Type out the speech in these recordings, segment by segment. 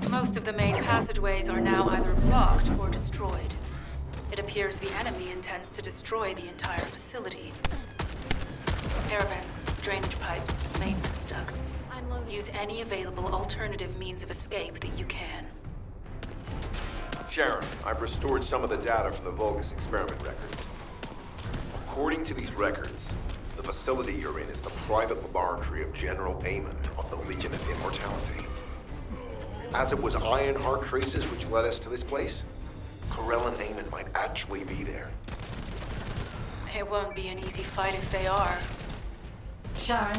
Most of the main passageways are now either blocked or destroyed. It appears the enemy intends to destroy the entire facility. Air vents, drainage pipes, maintenance ducts. Use any available alternative means of escape that you can. Sharon, I've restored some of the data from the Vulgus experiment records. According to these records, the facility you're in is the private laboratory of General Amon of the Legion of Immortality. As it was Ironheart traces which led us to this place, Corell and Amon might actually be there. It won't be an easy fight if they are. Sharon,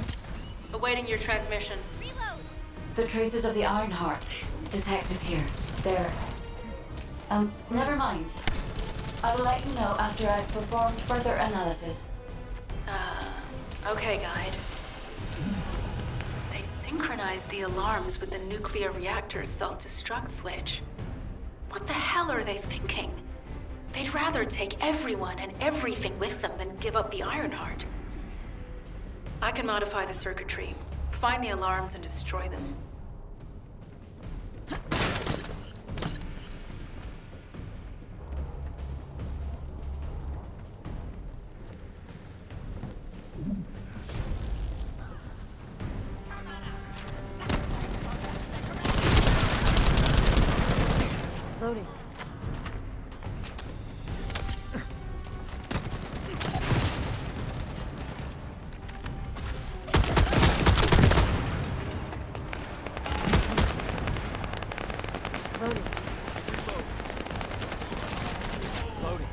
Awaiting your transmission. Reload! the traces of the Ironheart detected here. They're... never mind. I will let you know after I've performed further analysis. Okay, Guide. They've synchronized the alarms with the nuclear reactor's self-destruct switch. What the hell are they thinking? They'd rather take everyone and everything with them than give up the Ironheart. I can modify the circuitry, find the alarms and destroy them. Loading. Loading. Loading. Loading.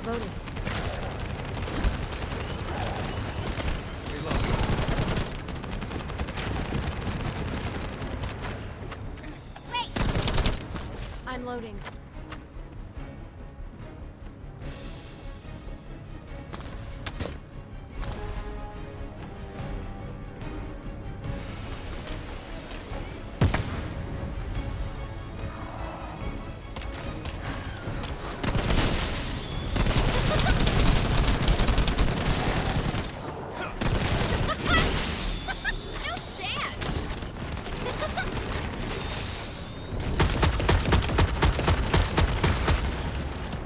Loading. Wait! I'm loading. No chance!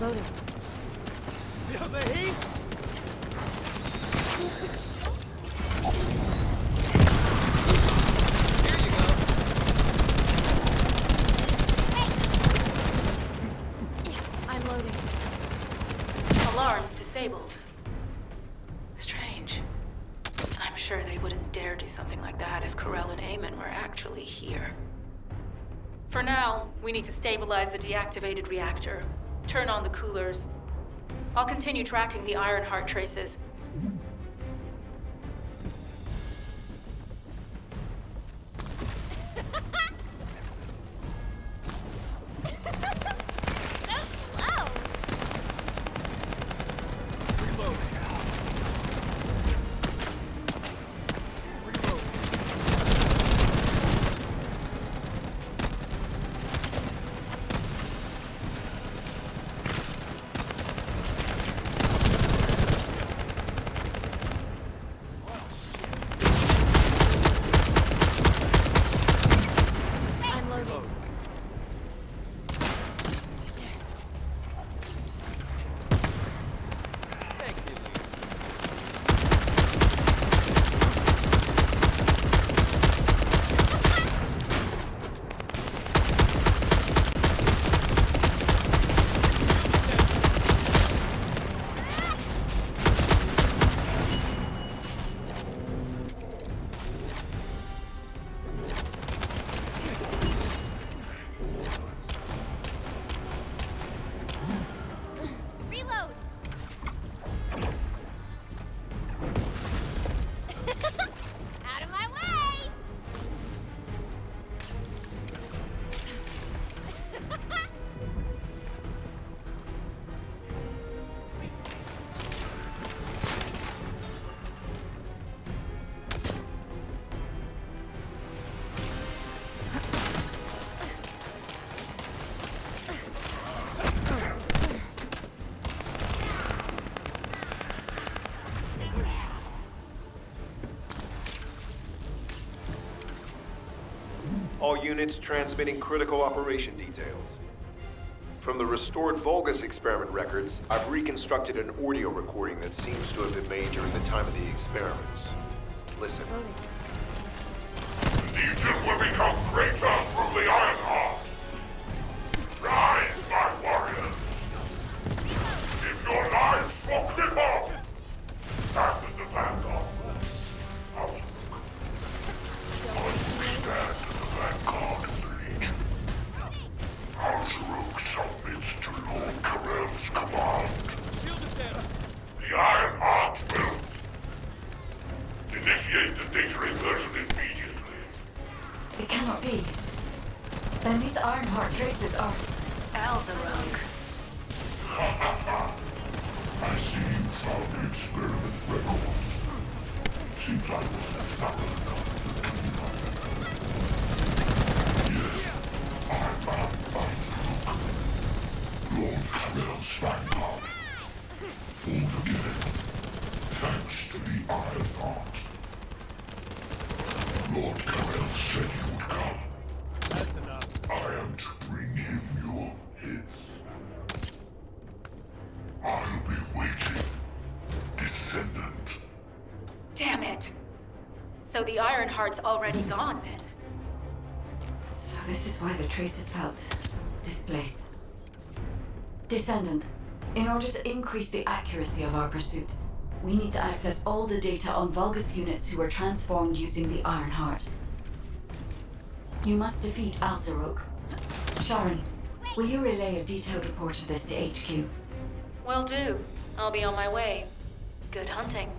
Loading. Feel the heat? Here you go. I'm loading. Alarms disabled. Strange. I'm sure they wouldn't dare do something like that if Corell and Amon were actually here. For now, we need to stabilize the deactivated reactor, turn on the coolers. I'll continue tracking the Ironheart traces. So slow! Reloading. Reloading. all units transmitting critical operation details. From the restored Vulgus experiment records, I've reconstructed an audio recording that seems to have been made during the time of the experiments. Listen. Loading. Legion will become greater through the Iron Heart. Rise, my warriors. If your lives will cripple, stand in the vanguard. Outlook. Stand in the vanguard of the Legion. Outlook submits to Lord Karel's command. Shield is down. The Iron Heart will initiate the data inversion immediately. It cannot be. Then these Ironheart traces are... Alzarok. I see you found experiment records. Seems I wasn't thorough enough to clean up. Yes, I'm Outlook. Lord Karel's vanguard. Born again, thanks to the Iron Heart. Lord Karel said you would come. That's enough. I am to bring him your hits. I'll be waiting, descendant. Damn it! So the Ironheart's already gone then? So this is why the traces felt displaced. Descendant, in order to increase the accuracy of our pursuit, we need to access all the data on Vulgus units who were transformed using the Ironheart. You must defeat Alzarok. Sharon, will you relay a detailed report of this to HQ? Will do. I'll be on my way. Good hunting.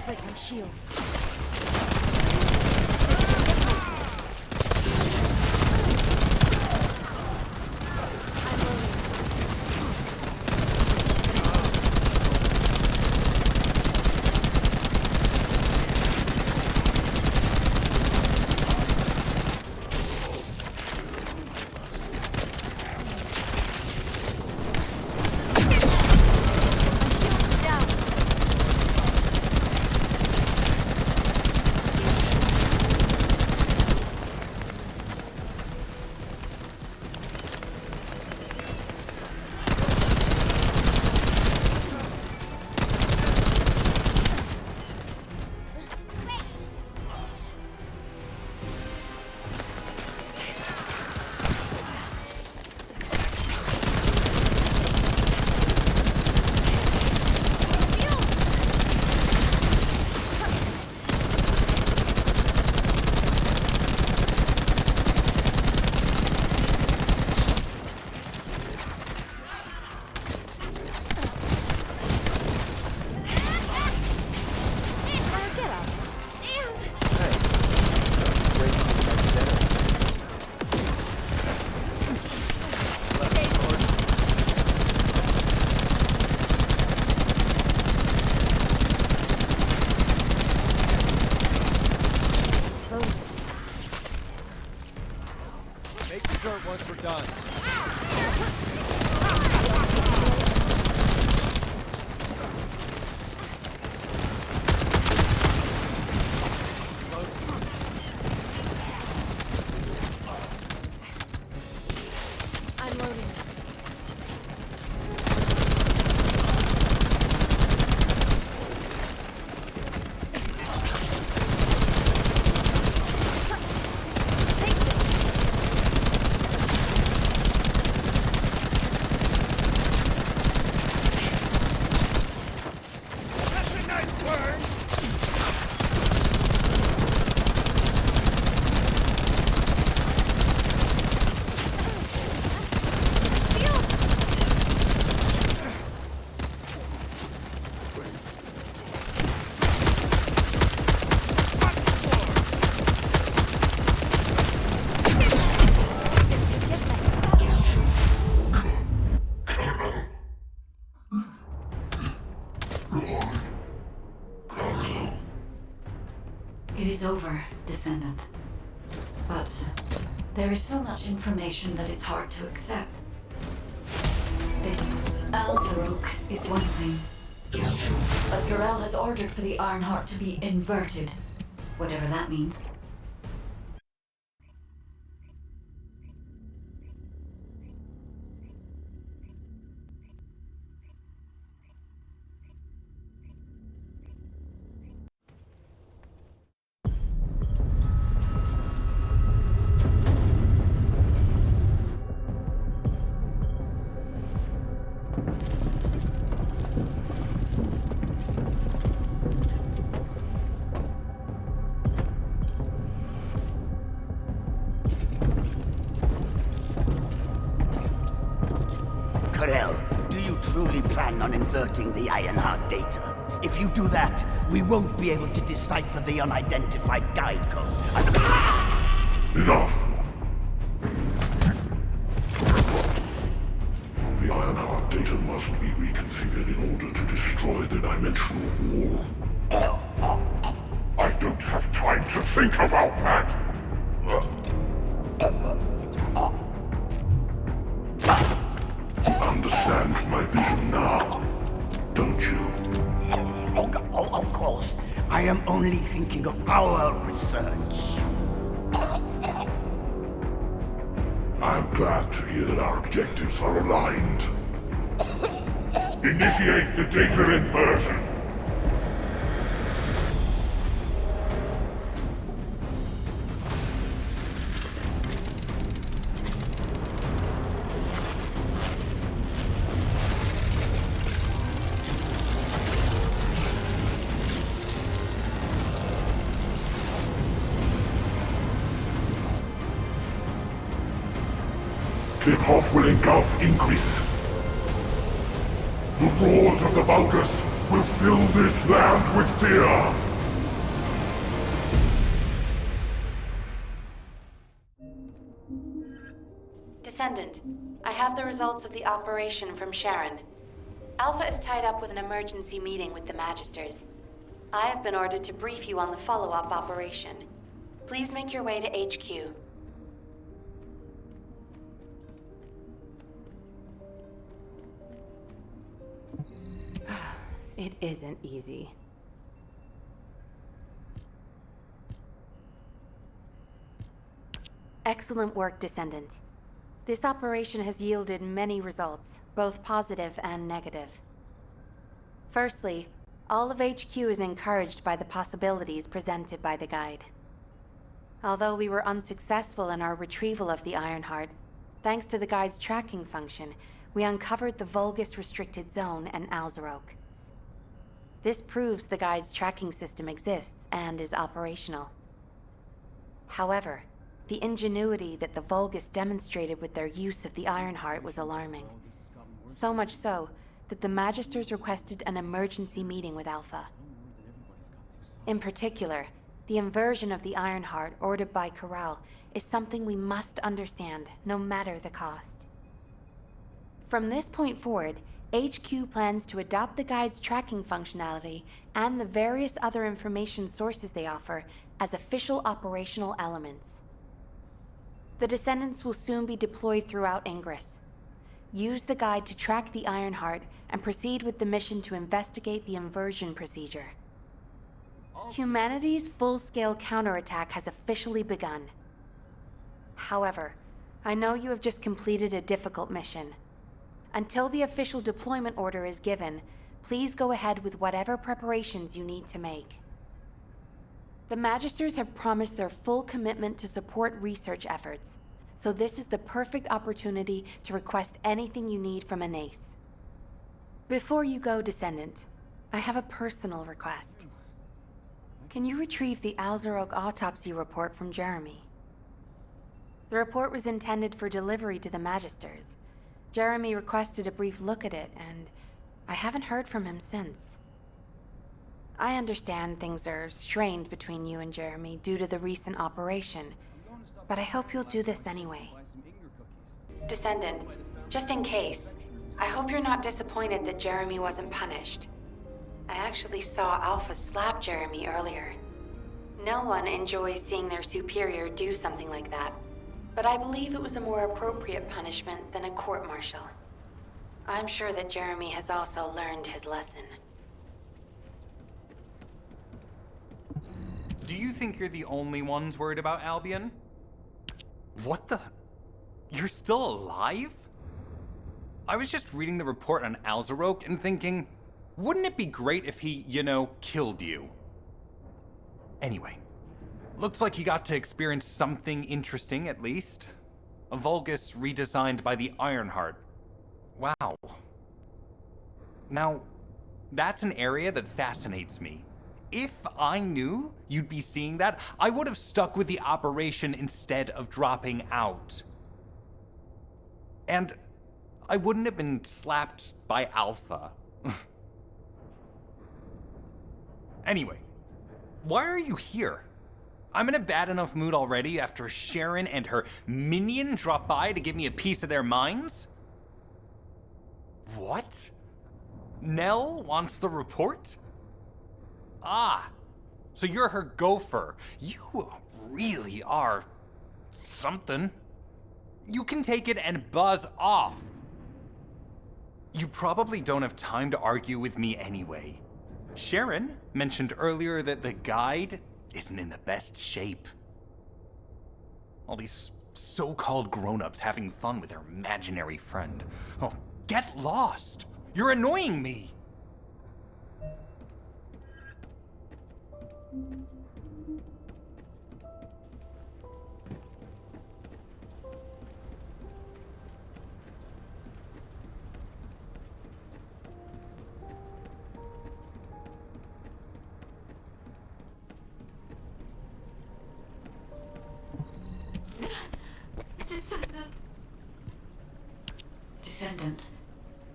Break my shield. I'm loading. Make dessert once we're done. I'm loading. It is over, Descendant. But there is so much information that is hard to accept. This Al-Zarok is one thing. But Garel has ordered for the Ironheart to be inverted, whatever that means. Karel, do you truly plan on inverting the Ironheart data? If you do that, we won't be able to decipher the unidentified guide code. Enough! The Ironheart data must be reconfigured in order to destroy the dimensional wall. I don't have time to think about that! You understand my vision now, don't you? Of course. I am only thinking of our research. I'm glad to hear that our objectives are aligned. Initiate the data inversion. Tip-off will engulf Increase. The roars of the Vulgus will fill this land with fear. Descendant, I have the results of the operation from Sharon. Alpha is tied up with an emergency meeting with the Magisters. I have been ordered to brief you on the follow-up operation. Please make your way to HQ. It isn't easy. Excellent work, Descendant. This operation has yielded many results, both positive and negative. Firstly, all of HQ is encouraged by the possibilities presented by the guide. Although we were unsuccessful in our retrieval of the Ironheart, thanks to the guide's tracking function, we uncovered the Vulgus restricted zone and Alzarok. This proves the guide's tracking system exists and is operational. However, the ingenuity that the Vulgus demonstrated with their use of the Ironheart was alarming. So much so that the Magisters requested an emergency meeting with Alpha. In particular, the inversion of the Ironheart ordered by CANAL is something we must understand, no matter the cost. From this point forward, HQ plans to adopt the guide's tracking functionality and the various other information sources they offer as official operational elements. The Descendants will soon be deployed throughout Ingress. Use the guide to track the Ironheart and proceed with the mission to investigate the inversion procedure. Humanity's full-scale counterattack has officially begun. However, I know you have just completed a difficult mission. Until the official deployment order is given, please go ahead with whatever preparations you need to make. The Magisters have promised their full commitment to support research efforts, so this is the perfect opportunity to request anything you need from an ace. Before you go, Descendant, I have a personal request. Can you retrieve the Alzarok autopsy report from Jeremy? The report was intended for delivery to the Magisters. Jeremy requested a brief look at it, and I haven't heard from him since. I understand things are strained between you and Jeremy due to the recent operation, but I hope you'll do this anyway. Descendant, just in case, I hope you're not disappointed that Jeremy wasn't punished. I actually saw Alpha slap Jeremy earlier. No one enjoys seeing their superior do something like that, but I believe it was a more appropriate punishment than a court-martial. I'm sure that Jeremy has also learned his lesson. Do you think you're the only ones worried about Albion? What the? You're still alive? I was just reading the report on Alzarok and thinking, wouldn't it be great if he, killed you? Anyway, looks like he got to experience something interesting at least. A Vulgus redesigned by the Ironheart. Wow. Now, that's an area that fascinates me. If I knew you'd be seeing that, I would have stuck with the operation instead of dropping out. And I wouldn't have been slapped by Alpha. Anyway, why are you here? I'm in a bad enough mood already after Sharon and her minion drop by to give me a piece of their minds? What? Nell wants the report? Ah, so you're her gopher. You really are something. You can take it and buzz off. You probably don't have time to argue with me anyway. Sharon mentioned earlier that the guide isn't in the best shape. All these so-called grown-ups having fun with their imaginary friend. Oh, get lost! You're annoying me! Descendant,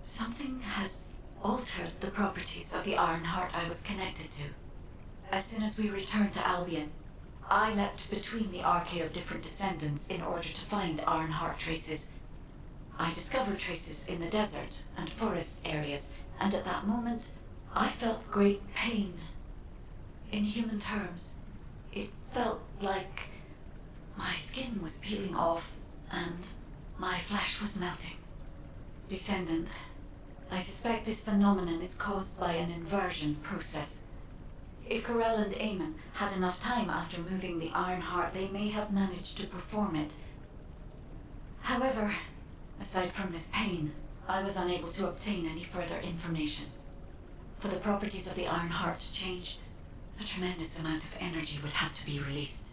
something has altered the properties of the Ironheart I was connected to. As soon as we returned to Albion, I leapt between the arcade of different descendants in order to find Ironheart traces. I discovered traces in the desert and forest areas, and at that moment, I felt great pain. In human terms, it felt like my skin was peeling off and my flesh was melting. Descendant, I suspect this phenomenon is caused by an inversion process. If Corell and Eamon had enough time after moving the Ironheart, they may have managed to perform it. However, aside from this pain, I was unable to obtain any further information. For the properties of the Ironheart to change, a tremendous amount of energy would have to be released.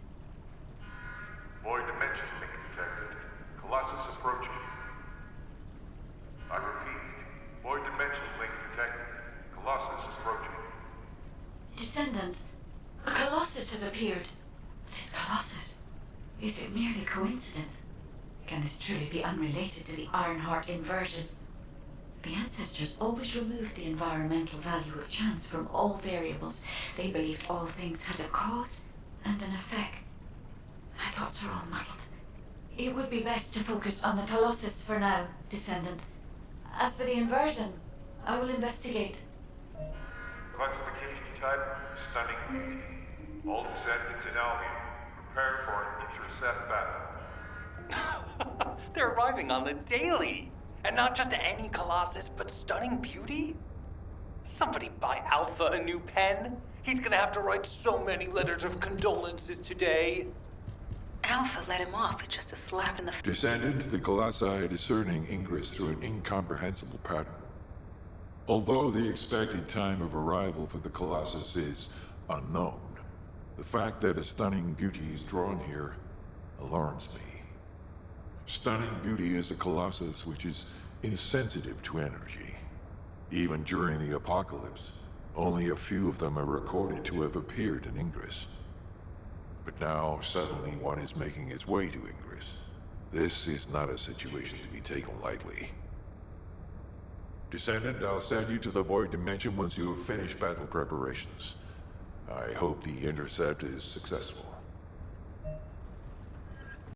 Void dimension link detected. Colossus approaching. I repeat, void dimension link detected. Colossus approaching. Descendant, a Colossus has appeared. This Colossus, is it merely coincidence? Can this truly be unrelated to the Ironheart inversion? The ancestors always removed the environmental value of chance from all variables. They believed all things had a cause and an effect. My thoughts are all muddled. It would be best to focus on the Colossus for now, Descendant. As for the inversion, I will investigate. Classification type, stunning beauty. All descendants in Albion, prepare for an intercept battle. They're arriving on the daily! And not just any Colossus, but stunning beauty? Somebody buy Alpha a new pen? He's gonna have to write so many letters of condolences today. Alpha let him off with just a slap in the Descendants, the Colossi are discerning Ingress through an incomprehensible pattern. Although the expected time of arrival for the Colossus is unknown, the fact that a stunning beauty is drawn here alarms me. Stunning beauty is a Colossus which is insensitive to energy. Even during the apocalypse, only a few of them are recorded to have appeared in Ingress. But now, suddenly one is making its way to Ingress. This is not a situation to be taken lightly. Descendant, I'll send you to the Void Dimension once you have finished battle preparations. I hope the intercept is successful.